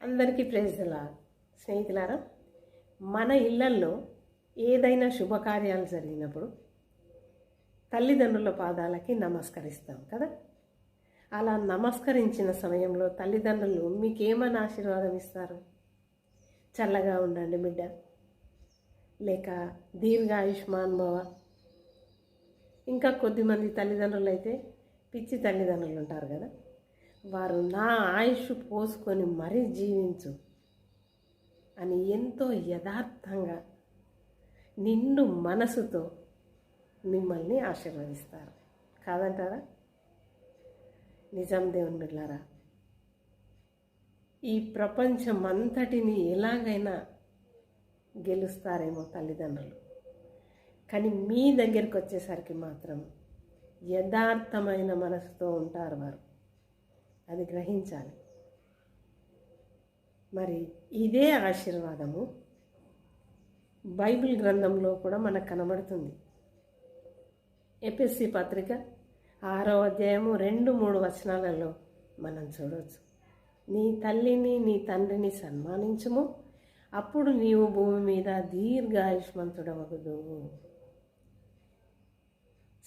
అందరికీ praise the lord. స్నేహితులారా, మన ఇళ్లల్లో ఏదైనా శుభకార్యాలు జరిగినప్పుడు తల్లిదండ్రుల పాదాలకి నమస్కరిస్తాం కదా. అలా నమస్కరించిన సమయంలో తల్లిదండ్రులు మీకేమని ఆశీర్వాదం ఇస్తారు? చల్లగా ఉండండి బిడ్డ, లేక దీర్ఘాయుష్మాన్ భవ. ఇంకా కొద్దిమంది తల్లిదండ్రులు అయితే పిచ్చి తల్లిదండ్రులు ఉంటారు కదా, వారు నా ఆయుష్ పోసుకొని మరీ జీవించు అని ఎంతో యథార్థంగా నిండు మనసుతో మిమ్మల్ని ఆశీర్వదిస్తారు కాదంటారా? నిజం దేవుని బిడ్డలారా, ఈ ప్రపంచం అంతటిని ఎలాగైనా గెలుస్తారేమో తల్లిదండ్రులు, కానీ మీ దగ్గరికి వచ్చేసరికి మాత్రం యథార్థమైన మనసుతో ఉంటారు వారు. అది గ్రహించాలి. మరి ఇదే ఆశీర్వాదము బైబిల్ గ్రంథంలో కూడా మనకు కనబడుతుంది. ఎఫెసీ పత్రిక 6వ అధ్యాయము 2-3 వచనాలలో మనం చూడవచ్చు. నీ తల్లిని నీ తండ్రిని సన్మానించుము, అప్పుడు నీవు భూమి మీద దీర్ఘాయుష్మంతుడవగుదువు.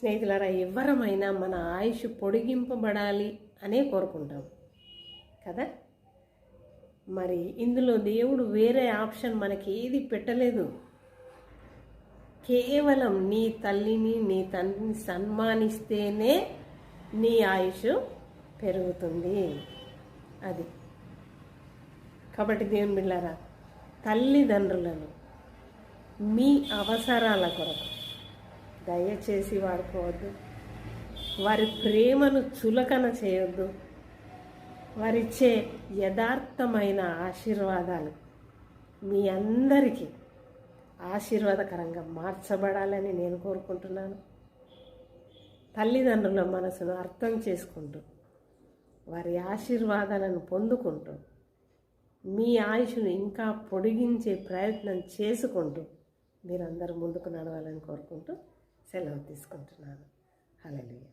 స్నేహితులారా, ఎవరమైనా మన ఆయుష్ పొడిగింపబడాలి అనే కోరుకుంటాం కదా. మరి ఇందులో దేవుడు వేరే ఆప్షన్ మనకి ఏది పెట్టలేదు. కేవలం నీ తల్లిని నీ తండ్రిని సన్మానిస్తేనే నీ ఆయుష్ పెరుగుతుంది. అది కాబట్టి దేవుని బిడ్డలారా, తల్లిదండ్రులను మీ అవసరాల కొరకు దయచేసి వాడుకోవద్దు. వారి ప్రేమను చులకన చేయొద్దు. వారిచ్చే యథార్థమైన ఆశీర్వాదాలు మీ అందరికీ ఆశీర్వాదకరంగా మార్చబడాలని నేను కోరుకుంటున్నాను. తల్లిదండ్రుల మనసును అర్థం చేసుకుంటూ వారి ఆశీర్వాదాలను పొందుకుంటూ మీ ఆయుష్ను ఇంకా పొడిగించే ప్రయత్నం చేసుకుంటూ మీరందరూ ముందుకు నడవాలని కోరుకుంటూ సెలవు తీసుకుంటున్నాను. హల్లెలూయా.